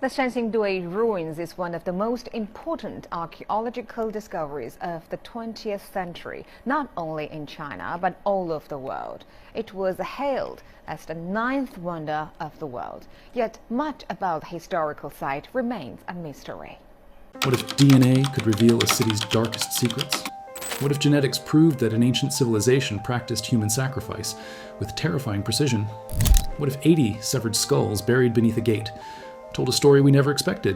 The Shanxingdui ruins is one of the most important archaeological discoveries of the 20th century, not only in China, but all over the world. It was hailed as the ninth wonder of the world, yet much about the historical site remains a mystery. What if DNA could reveal a city's darkest secrets? What if genetics proved that an ancient civilization practiced human sacrifice with terrifying precision? What if 80 severed skulls buried beneath a gate told a story we never expected?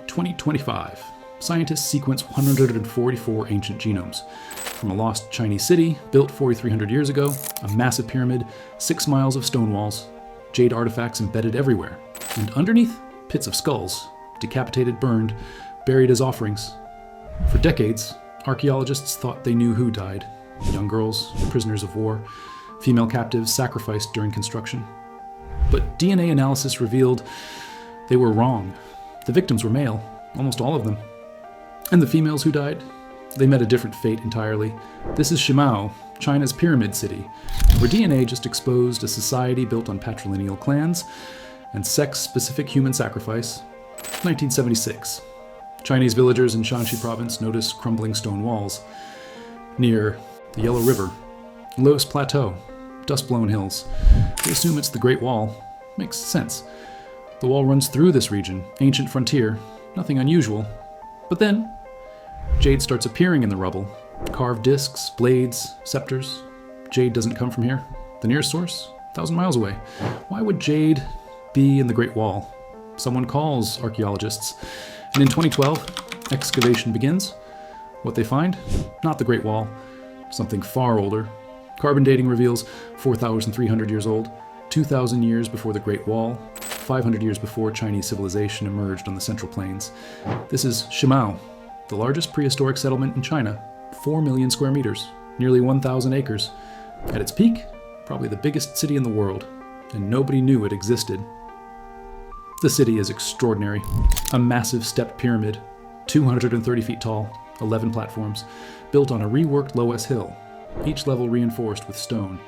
2025. Scientists sequence 144 ancient genomes. From a lost Chinese city built 4,300 years ago, a massive pyramid, 6 miles of stone walls, jade artifacts embedded everywhere, and underneath, pits of skulls, decapitated, burned, buried as offerings. For decades, archaeologists thought they knew who died. Young girls, prisoners of war, female captives sacrificed during construction. But DNA analysis revealed they were wrong. The victims were male, almost all of them. And the females who died? They met a different fate entirely. This is Shimao, China's pyramid city, where DNA just exposed a society built on patrilineal clans and sex-specific human sacrifice. 1976. Chinese villagers in Shanxi province notice crumbling stone walls. Near the Yellow River, Loess Plateau, dust-blown hills. They assume it's the Great Wall. Makes sense. The wall runs through this region, ancient frontier, nothing unusual. But then, jade starts appearing in the rubble. Carved discs, blades, scepters. Jade doesn't come from here. The nearest source? 1,000 miles away. Why would jade be in the Great Wall? Someone calls archaeologists. And in 2012, excavation begins. What they find? Not the Great Wall. Something far older. Carbon dating reveals 4,300 years old, 2,000 years before the Great Wall, 500 years before Chinese civilization emerged on the Central Plains. This is Shimao, the largest prehistoric settlement in China, 4 million square meters, nearly 1,000 acres. At its peak, probably the biggest city in the world, and nobody knew it existed. The city is extraordinary. A massive stepped pyramid, 230 feet tall, 11 platforms, built on a reworked Loess hill, each level reinforced with stone.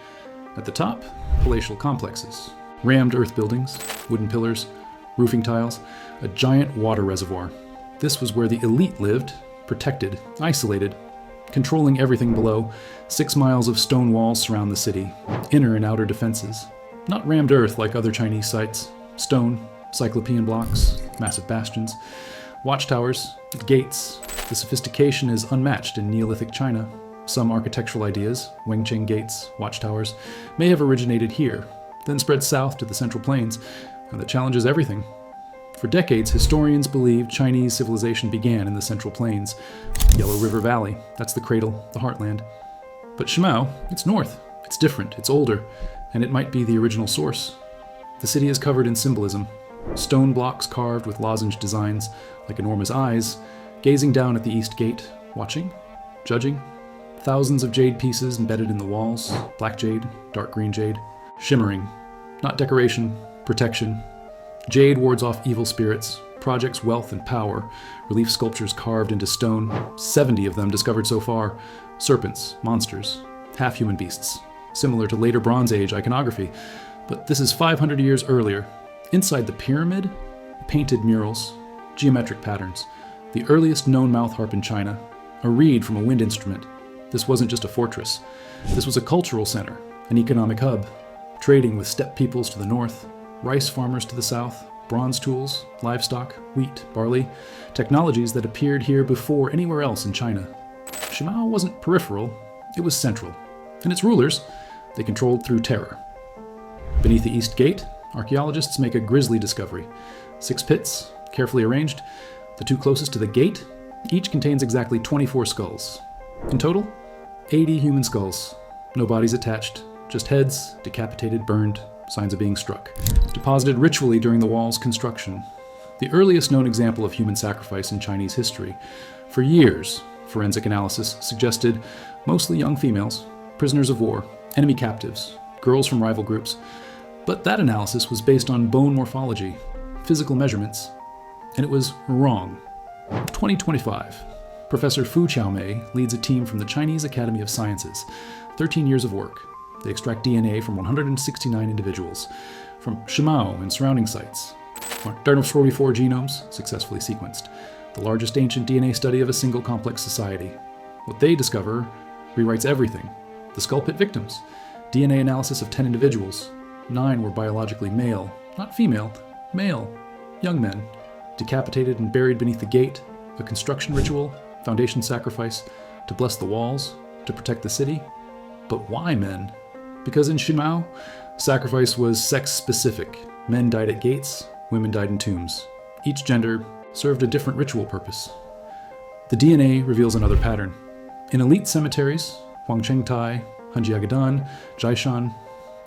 At the top, palatial complexes, rammed earth buildings, wooden pillars, roofing tiles, a giant water reservoir. This was where the elite lived, protected, isolated, controlling everything below. 6 miles of stone walls surround the city, inner and outer defenses. Not rammed earth like other Chinese sites. Stone, cyclopean blocks, massive bastions, watchtowers, gates. The sophistication is unmatched in Neolithic China. Some architectural ideas, Wenqing gates, watchtowers, may have originated here, then spread south to the Central Plains, and that challenges everything. For decades, historians believed Chinese civilization began in the Central Plains, Yellow River Valley. That's the cradle, the heartland. But Shimao, it's north, it's different, it's older, and it might be the original source. The city is covered in symbolism. Stone blocks carved with lozenge designs, like enormous eyes, gazing down at the east gate, watching, judging. Thousands of jade pieces embedded in the walls, black jade, dark green jade, shimmering. Not decoration, protection. Jade wards off evil spirits, projects wealth and power, relief sculptures carved into stone, 70 of them discovered so far, serpents, monsters, half-human beasts, similar to later Bronze Age iconography, but this is 500 years earlier. Inside the pyramid, painted murals, geometric patterns, the earliest known mouth harp in China, a reed from a wind instrument. This wasn't just a fortress. This was a cultural center, an economic hub, trading with steppe peoples to the north, rice farmers to the south, bronze tools, livestock, wheat, barley, technologies that appeared here before anywhere else in China. Shimao wasn't peripheral, it was central. And its rulers, they controlled through terror. Beneath the east gate, archaeologists make a grisly discovery. 6 pits, carefully arranged. The 2 closest to the gate, each contains exactly 24 skulls. In total, 80 human skulls. No bodies attached, just heads, decapitated, burned, signs of being struck. Deposited ritually during the wall's construction. The earliest known example of human sacrifice in Chinese history. For years, forensic analysis suggested mostly young females, prisoners of war, enemy captives, girls from rival groups. But that analysis was based on bone morphology, physical measurements, and it was wrong. 2025. Professor Fu Qiaomei leads a team from the Chinese Academy of Sciences. 13 years of work. They extract DNA from 169 individuals, from Shimao and surrounding sites. Dartmouth's 44 genomes successfully sequenced, the largest ancient DNA study of a single complex society. What they discover rewrites everything. The skull pit victims, DNA analysis of 10 individuals. 9 were biologically male, not female, male, young men, decapitated and buried beneath the gate, a construction ritual, foundation sacrifice, to bless the walls, to protect the city. But why men? Because in Shimao, sacrifice was sex-specific. Men died at gates, women died in tombs. Each gender served a different ritual purpose. The DNA reveals another pattern. In elite cemeteries, Huangchengtai, Hanjiagadan, Jiashan,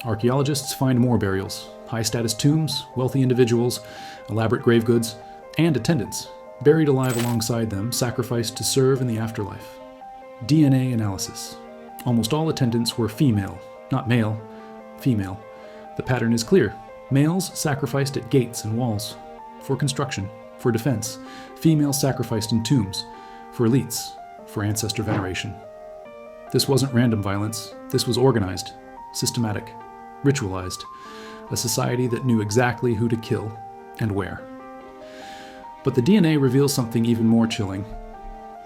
archaeologists find more burials, high-status tombs, wealthy individuals, elaborate grave goods, and attendants, buried alive alongside them, sacrificed to serve in the afterlife. DNA analysis. Almost all attendants were female, not male, female. The pattern is clear. Males sacrificed at gates and walls, for construction, for defense. Females sacrificed in tombs, for elites, for ancestor veneration. This wasn't random violence. This was organized, systematic, ritualized. A society that knew exactly who to kill and where. But the DNA reveals something even more chilling.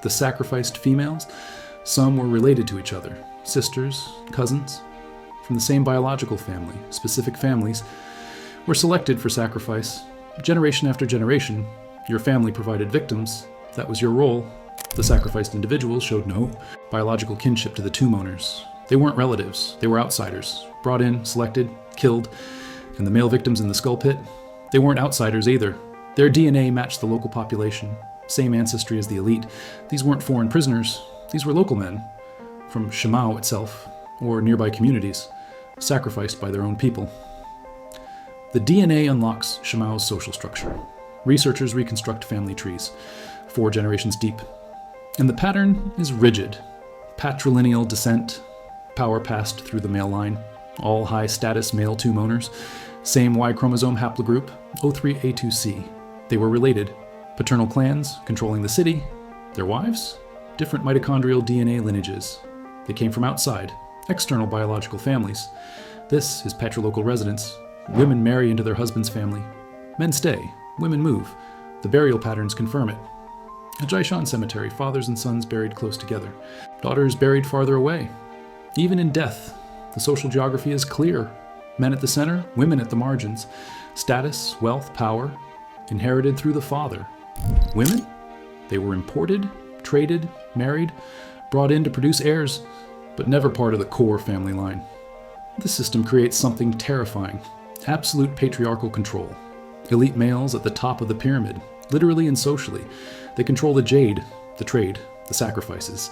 The sacrificed females, some were related to each other, sisters, cousins, from the same biological family. Specific families were selected for sacrifice. Generation after generation, your family provided victims. That was your role. The sacrificed individuals showed no biological kinship to the tomb owners. They weren't relatives, they were outsiders, brought in, selected, killed. And the male victims in the skull pit, they weren't outsiders either. Their DNA matched the local population, same ancestry as the elite. These weren't foreign prisoners, these were local men, from Shimao itself, or nearby communities, sacrificed by their own people. The DNA unlocks Shimao's social structure. Researchers reconstruct family trees, 4 generations deep. And the pattern is rigid. Patrilineal descent, power passed through the male line, all high-status male tomb owners, same Y chromosome haplogroup, O3A2C. They were related. Paternal clans controlling the city. Their wives? Different mitochondrial DNA lineages. They came from outside, external biological families. This is patrilocal residence. Women marry into their husband's family. Men stay. Women move. The burial patterns confirm it. A Jiashan cemetery, fathers and sons buried close together. Daughters buried farther away. Even in death, the social geography is clear. Men at the center, women at the margins. Status, wealth, power, inherited through the father. Women? They were imported, traded, married, brought in to produce heirs, but never part of the core family line. This system creates something terrifying. Absolute patriarchal control. Elite males at the top of the pyramid, literally and socially. They control the Jade, the trade, the sacrifices.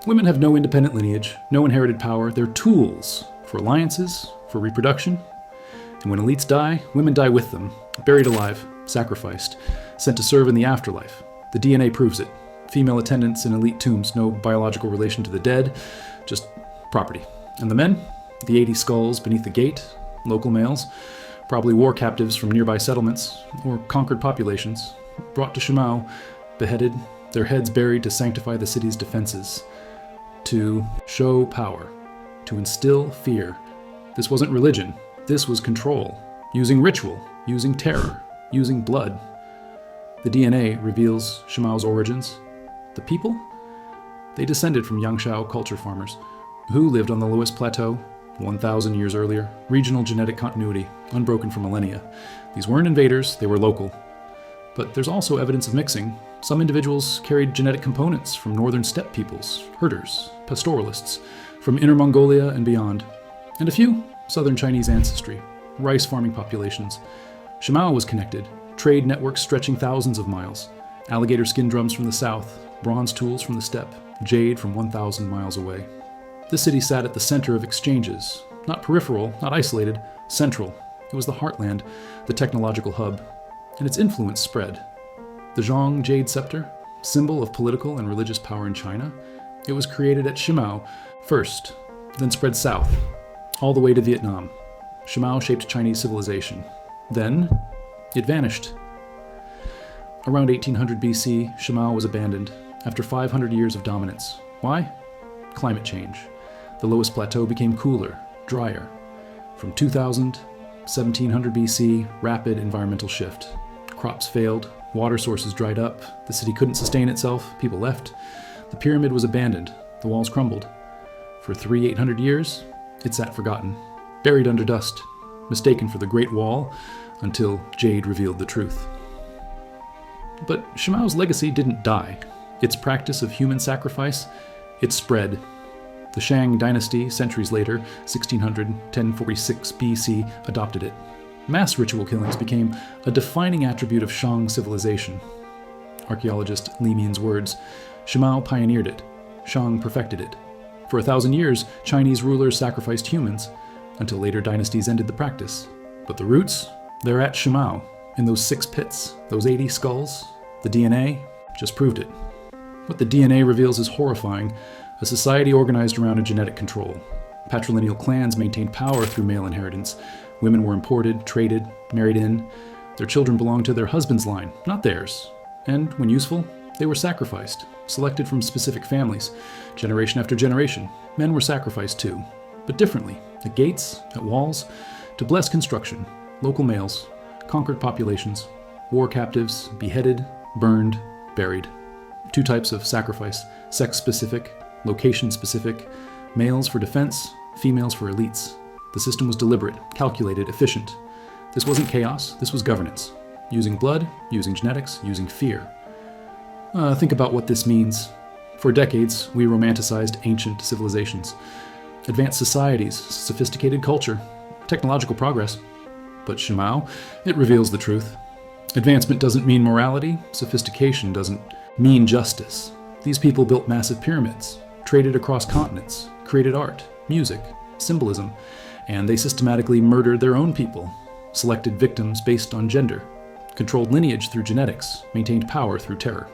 Women have no independent lineage, no inherited power. They're tools for alliances, for reproduction. And when elites die, women die with them, buried alive, sacrificed, sent to serve in the afterlife. The DNA proves it. Female attendants in elite tombs, no biological relation to the dead, just property. And the men? The 80 skulls beneath the gate, local males, probably war captives from nearby settlements or conquered populations, brought to Shimao, beheaded, their heads buried to sanctify the city's defenses, to show power, to instill fear. This wasn't religion, this was control, using ritual, using terror, using blood. The DNA reveals Shimao's origins. The people? They descended from Yangshao culture farmers, who lived on the lowest plateau 1,000 years earlier. Regional genetic continuity, unbroken for millennia. These weren't invaders, they were local. But there's also evidence of mixing. Some individuals carried genetic components from northern steppe peoples, herders, pastoralists, from Inner Mongolia and beyond. And a few southern Chinese ancestry, rice farming populations. Shimao was connected, trade networks stretching thousands of miles. Alligator skin drums from the south, bronze tools from the steppe, jade from 1,000 miles away. The city sat at the center of exchanges, not peripheral, not isolated, central. It was the heartland, the technological hub, and its influence spread. The Zhong Jade scepter, symbol of political and religious power in China, it was created at Shimao first, then spread south, all the way to Vietnam. Shimao shaped Chinese civilization. Then, it vanished. Around 1800 BC, Shimao was abandoned after 500 years of dominance. Why? Climate change. The lowest plateau became cooler, drier. From 2000, 1700 BC, rapid environmental shift. crops failed, water sources dried up, the city couldn't sustain itself, people left. The pyramid was abandoned, the walls crumbled. For 800 years, it sat forgotten, buried under dust, mistaken for the Great Wall, until Jade revealed the truth. But Shimao's legacy didn't die. Its practice of human sacrifice, it spread. The Shang dynasty, centuries later, 1600, 1046 BC, adopted it. Mass ritual killings became a defining attribute of Shang civilization. Archaeologist Li Min's words, Shimao pioneered it, Shang perfected it. For 1,000 years, Chinese rulers sacrificed humans, until later dynasties ended the practice. But the roots, they're at Shimao, in those 6 pits, those 80 skulls. The DNA just proved it. What the DNA reveals is horrifying. A society organized around a genetic control. Patrilineal clans maintained power through male inheritance. Women were imported, traded, married in. Their children belonged to their husband's line, not theirs. And, when useful, they were sacrificed, selected from specific families. Generation after generation, men were sacrificed too, but differently, at gates, at walls, to bless construction, local males, conquered populations, war captives, beheaded, burned, buried. 2 types of sacrifice, sex-specific, location-specific, males for defense, females for elites. The system was deliberate, calculated, efficient. This wasn't chaos, this was governance. Using blood, using genetics, using fear. Think about what this means. For decades, we romanticized ancient civilizations. Advanced societies, sophisticated culture, technological progress. But Shimao, it reveals the truth. Advancement doesn't mean morality, sophistication doesn't mean justice. These people built massive pyramids, traded across continents, created art, music, symbolism, and they systematically murdered their own people, selected victims based on gender, controlled lineage through genetics, maintained power through terror.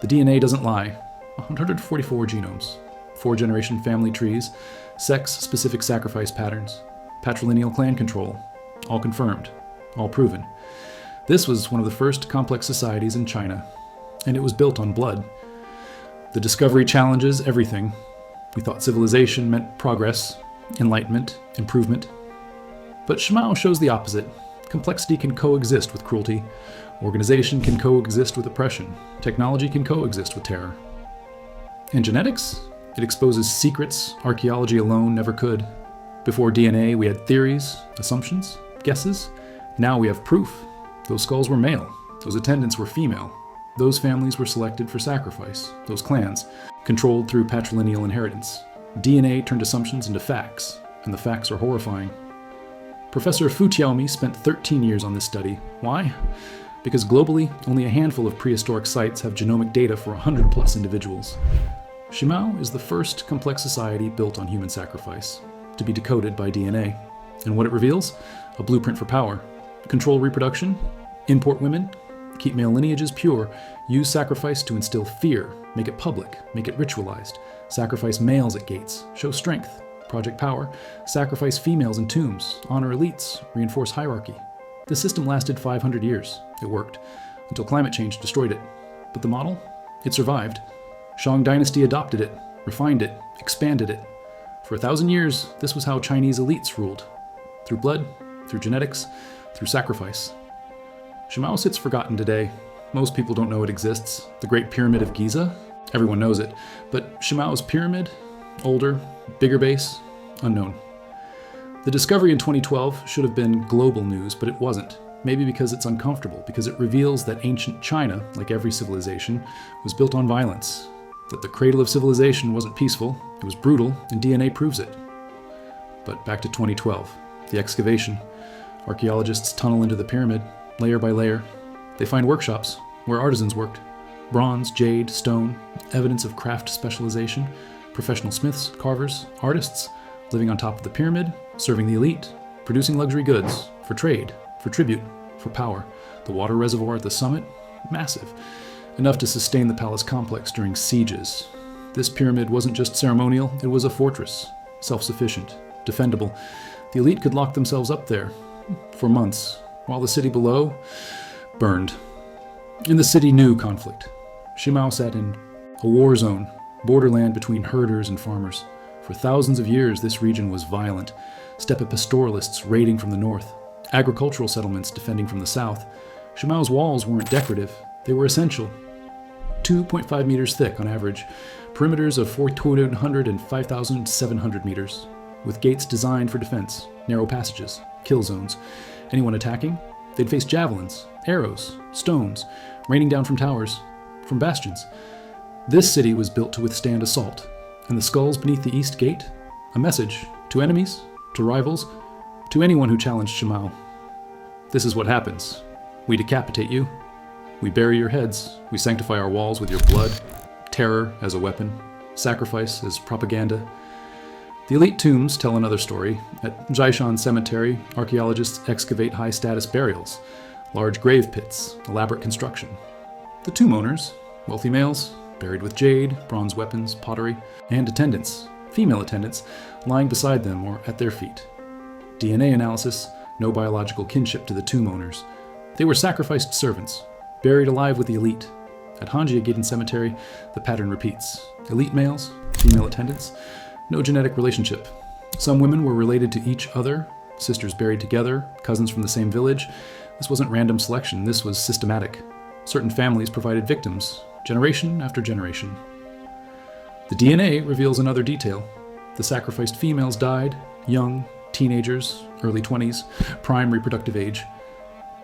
The DNA doesn't lie. 144 genomes, 4-generation family trees, sex-specific sacrifice patterns, patrilineal clan control, all confirmed, all proven. This was one of the first complex societies in China, and it was built on blood. The discovery challenges everything. We thought civilization meant progress, enlightenment, improvement. But Shimao shows the opposite. Complexity can coexist with cruelty. Organization can coexist with oppression. Technology can coexist with terror. And genetics? It exposes secrets archaeology alone never could. Before DNA, we had theories, assumptions, guesses. Now we have proof. Those skulls were male. Those attendants were female. Those families were selected for sacrifice. Those clans, controlled through patrilineal inheritance. DNA turned assumptions into facts, and the facts are horrifying. Professor Fu Tiaomi spent 13 years on this study. Why? Because globally, only a handful of prehistoric sites have genomic data for 100+ individuals. Shimao is the first complex society built on human sacrifice, to be decoded by DNA. And what it reveals? A blueprint for power. Control reproduction, import women, keep male lineages pure, use sacrifice to instill fear, make it public, make it ritualized, sacrifice males at gates, show strength, project power, sacrifice females in tombs, honor elites, reinforce hierarchy. The system lasted 500 years. It worked, until climate change destroyed it. But the model? It survived. Shang dynasty adopted it, refined it, expanded it. For 1,000 years, this was how Chinese elites ruled. Through blood, through genetics, through sacrifice. Shimao sits forgotten today. Most people don't know it exists. The Great Pyramid of Giza? Everyone knows it. But Shimao's pyramid? Older, bigger base? Unknown. The discovery in 2012 should have been global news, but it wasn't. Maybe because it's uncomfortable, because it reveals that ancient China, like every civilization, was built on violence. That the cradle of civilization wasn't peaceful, it was brutal, and DNA proves it. But back to 2012, the excavation. Archaeologists tunnel into the pyramid, layer by layer. They find workshops where artisans worked. Bronze, jade, stone, evidence of craft specialization, professional smiths, carvers, artists, living on top of the pyramid, serving the elite, producing luxury goods, for trade, for tribute, for power. The water reservoir at the summit, massive, enough to sustain the palace complex during sieges. This pyramid wasn't just ceremonial, it was a fortress, self-sufficient, defendable. The elite could lock themselves up there for months, while the city below burned. And the city knew conflict. Shimao sat in a war zone, borderland between herders and farmers. For thousands of years, this region was violent. Steppe pastoralists raiding from the north, agricultural settlements defending from the south. Shimao's walls weren't decorative, they were essential. 2.5 meters thick on average, perimeters of 4,200 and 5,700 meters, with gates designed for defense, narrow passages, kill zones. Anyone attacking? They'd face javelins, arrows, stones, raining down from towers, from bastions. This city was built to withstand assault, and the skulls beneath the east gate? A message to enemies, to rivals, to anyone who challenged Shimao. This is what happens. We decapitate you. We bury your heads. We sanctify our walls with your blood. Terror as a weapon. Sacrifice as propaganda. The elite tombs tell another story. At Jaishan Cemetery, archaeologists excavate high-status burials, large grave pits, elaborate construction. The tomb owners, wealthy males, buried with jade, bronze weapons, pottery, and attendants, female attendants, lying beside them or at their feet. DNA analysis, no biological kinship to the tomb owners. They were sacrificed servants, buried alive with the elite. At Hanjiagitten Cemetery, the pattern repeats. Elite males, female attendants, no genetic relationship. Some women were related to each other, sisters buried together, cousins from the same village. This wasn't random selection, this was systematic. Certain families provided victims, generation after generation. The DNA reveals another detail. The sacrificed females died, young, teenagers, early 20s, prime reproductive age.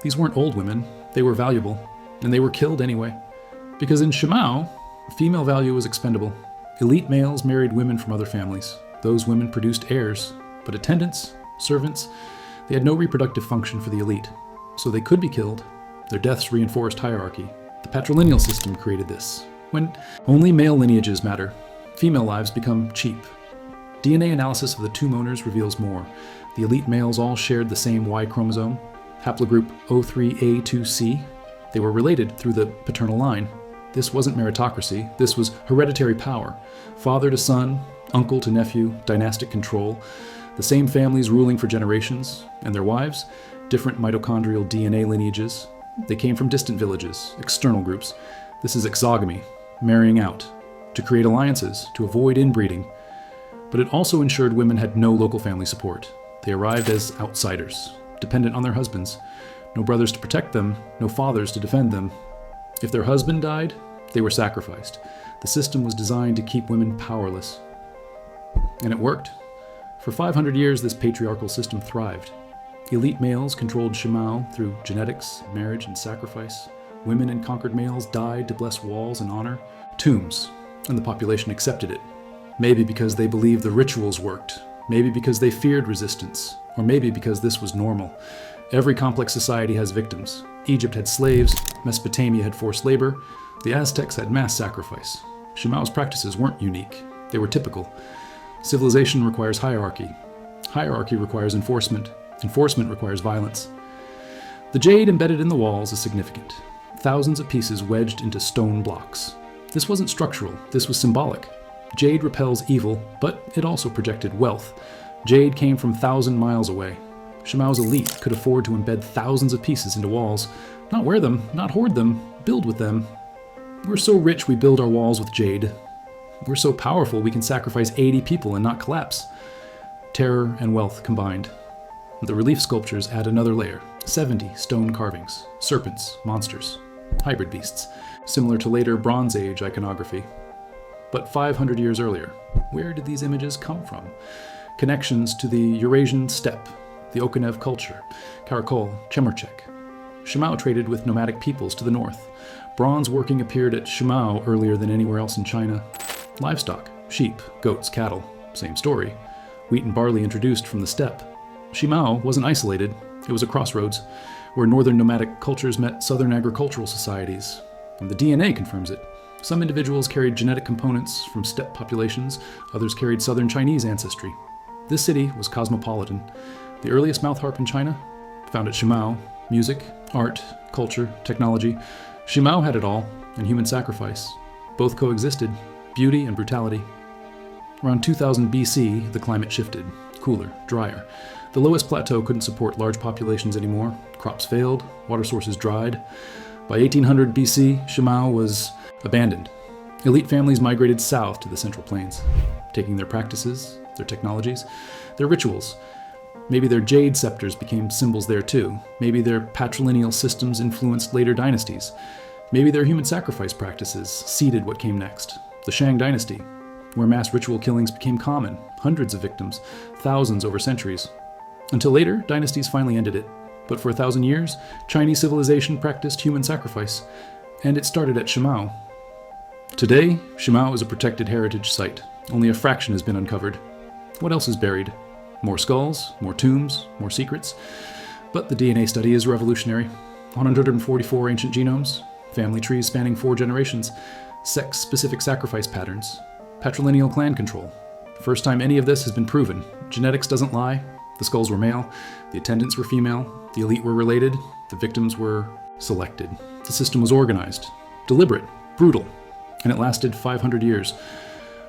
These weren't old women, they were valuable, and they were killed anyway. Because in Shimao, female value was expendable. Elite males married women from other families. Those women produced heirs, but attendants, servants, they had no reproductive function for the elite, so they could be killed. Their deaths reinforced hierarchy. The patrilineal system created this. When only male lineages matter, female lives become cheap. DNA analysis of the tomb owners reveals more. The elite males all shared the same Y chromosome, haplogroup O3A2C. They were related through the paternal line. This wasn't meritocracy, this was hereditary power. Father to son, uncle to nephew, dynastic control. The same families ruling for generations, and their wives, different mitochondrial DNA lineages. They came from distant villages, external groups. This is exogamy, marrying out, to create alliances, to avoid inbreeding. But it also ensured women had no local family support. They arrived as outsiders, dependent on their husbands. No brothers to protect them, no fathers to defend them. If their husband died, they were sacrificed. The system was designed to keep women powerless. And it worked. For 500 years, this patriarchal system thrived. Elite males controlled Shimao through genetics, marriage, and sacrifice. Women and conquered males died to bless walls and honor, tombs, and the population accepted it. Maybe because they believed the rituals worked, maybe because they feared resistance, or maybe because this was normal. Every complex society has victims. Egypt had slaves, Mesopotamia had forced labor, the Aztecs had mass sacrifice. Shimao's practices weren't unique, they were typical. Civilization requires hierarchy. Hierarchy requires enforcement. Enforcement requires violence. The jade embedded in the walls is significant. Thousands of pieces wedged into stone blocks. This wasn't structural, this was symbolic. Jade repels evil, but it also projected wealth. Jade came from 1,000 miles away. Shimao's elite could afford to embed thousands of pieces into walls. Not wear them, not hoard them, build with them. We're so rich we build our walls with jade. We're so powerful we can sacrifice 80 people and not collapse. Terror and wealth combined. The relief sculptures add another layer. 70 stone carvings, serpents, monsters, hybrid beasts, similar to later Bronze Age iconography. But 500 years earlier, where did these images come from? Connections to the Eurasian steppe, the Okinav culture, Karakol, Chemerchek. Shimao traded with nomadic peoples to the north. Bronze working appeared at Shimao earlier than anywhere else in China. Livestock, sheep, goats, cattle, same story. Wheat and barley introduced from the steppe. Shimao wasn't isolated, it was a crossroads, where northern nomadic cultures met southern agricultural societies. And the DNA confirms it. Some individuals carried genetic components from steppe populations, others carried southern Chinese ancestry. This city was cosmopolitan. The earliest mouth harp in China, found at Shimao. Music, art, culture, technology. Shimao had it all, and human sacrifice. Both coexisted, beauty and brutality. Around 2000 BC, the climate shifted, cooler, drier. The lowest plateau couldn't support large populations anymore. Crops failed, water sources dried. By 1800 BC, Shimao was abandoned. Elite families migrated south to the Central Plains, taking their practices, their technologies, their rituals. Maybe their Jade scepters became symbols there too. Maybe their patrilineal systems influenced later dynasties. Maybe their human sacrifice practices seeded what came next. The Shang dynasty, where mass ritual killings became common, hundreds of victims, thousands over centuries. Until later, dynasties finally ended it. But for 1,000 years, Chinese civilization practiced human sacrifice, and it started at Shimao. Today, Shimao is a protected heritage site. Only a fraction has been uncovered. What else is buried? More skulls, more tombs, more secrets. But the DNA study is revolutionary. 144 ancient genomes, family trees spanning 4 generations, sex-specific sacrifice patterns, patrilineal clan control. First time any of this has been proven. Genetics doesn't lie. The skulls were male, the attendants were female, the elite were related, the victims were selected. The system was organized, deliberate, brutal, and it lasted 500 years.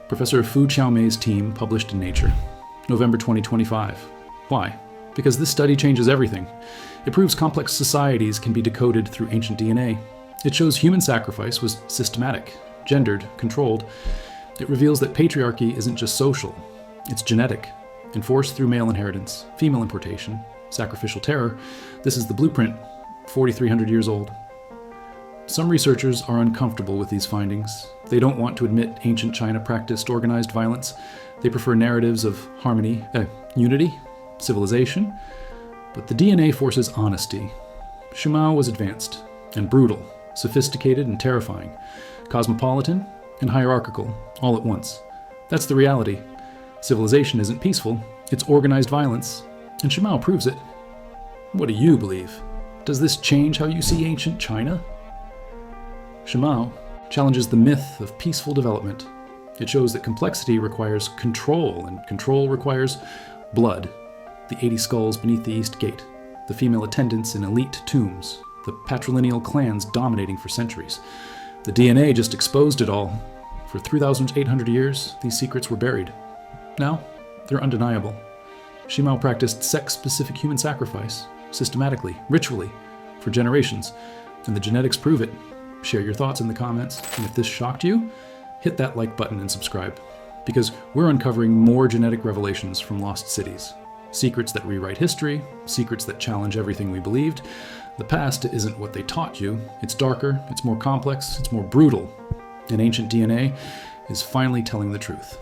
Professor Fu Qiaomei's team published in Nature, November 2025. Why? Because this study changes everything. It proves complex societies can be decoded through ancient DNA. It shows human sacrifice was systematic, gendered, controlled. It reveals that patriarchy isn't just social, it's genetic, enforced through male inheritance, female importation, sacrificial terror. This is the blueprint, 4,300 years old. Some researchers are uncomfortable with these findings. They don't want to admit ancient China practiced organized violence. They prefer narratives of harmony, unity, civilization. But the DNA forces honesty. Shimao was advanced and brutal, sophisticated and terrifying, cosmopolitan and hierarchical, all at once. That's the reality. Civilization isn't peaceful, it's organized violence, and Shimao proves it. What do you believe? Does this change how you see ancient China? Shimao challenges the myth of peaceful development. It shows that complexity requires control, and control requires blood. The 80 skulls beneath the East Gate, the female attendants in elite tombs, the patrilineal clans dominating for centuries. The DNA just exposed it all. For 3,800 years, these secrets were buried. Now, they're undeniable. Shimao practiced sex-specific human sacrifice, systematically, ritually, for generations, and the genetics prove it. Share your thoughts in the comments, and if this shocked you, hit that like button and subscribe, because we're uncovering more genetic revelations from lost cities. Secrets that rewrite history, secrets that challenge everything we believed. The past isn't what they taught you. It's darker, it's more complex, it's more brutal. And ancient DNA is finally telling the truth.